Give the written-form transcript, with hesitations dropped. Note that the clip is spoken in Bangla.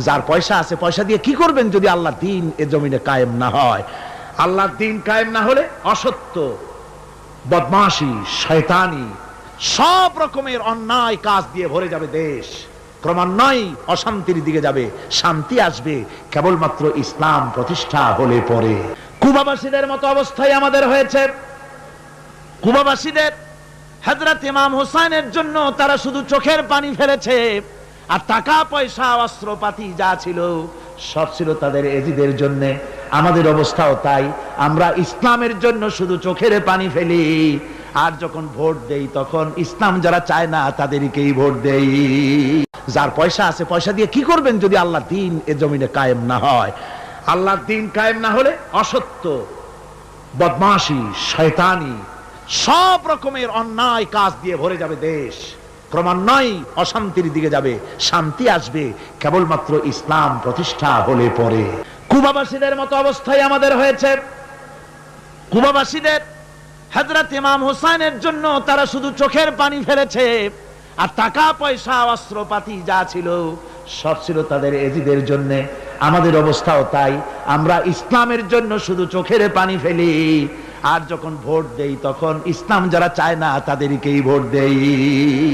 যার পয়সা আছে পয়সা দিয়ে কি করবেন যদি আল্লাহর দ্বীন এ জমিনে কায়েম না হয়? আল্লাহর দ্বীন কায়েম না হলে অসত্য, বদমাশি, শয়তানি, সব রকমের অন্যায় কাজ দিয়ে ভরে যাবে দেশ। ক্রমান্বয়ে অশান্তির দিকে যাবে, শান্তি আসবে কেবলমাত্র ইসলাম প্রতিষ্ঠা হলে পরে। কুবাবাসীদের মতো অবস্থায় আমাদের হয়েছে। কুবাবাসীদের হযরত ইমাম হুসাইনের জন্য তারা শুধু চোখের পানি ফেলেছে, আর টাকা পয়সা অস্ত্রপাতি যা ছিল সব ছিল তাদের এজিদের জন্য। আমাদের অবস্থাও তাই, আমরা ইসলামের জন্য শুধু চোখের পানি ফেলি, আর যখন ভোট দেই তখন ইসলাম যারা চায় না তাদেরকেই ভোট দেই। যার পয়সা আছে পয়সা দিয়ে কি করবেন যদি আল্লাহর দ্বীন এ জমিনে কায়েম না হয়? আল্লাহর দ্বীন কায়েম না হলে অসত্য, বদমাশি, শয়তানি, সব রকমের অন্যায় কাজ দিয়ে ভরে যাবে দেশ। ক্রমান্বয়ে অশান্তির দিকে যাবে, শান্তি আসবে কেবলমাত্র ইসলাম প্রতিষ্ঠা হলে পরে। কুবাবাসীদের মতো অবস্থায় আমাদের হয়েছে। কুবাবাসীদের হযরত ইমাম হুসাইনের জন্য তারা শুধু চোখের পানি ফেলেছে, আর টাকা পয়সা অস্ত্রপাতি যা ছিল সব ছিল তাদের এজিদের জন্য। আমাদের অবস্থাও তাই, আমরা ইসলামের জন্য শুধু চোখের পানি ফেলি, আর যখন ভোট দেই তখন ইসলাম যারা চায় না তাদেরকেই ভোট দেই।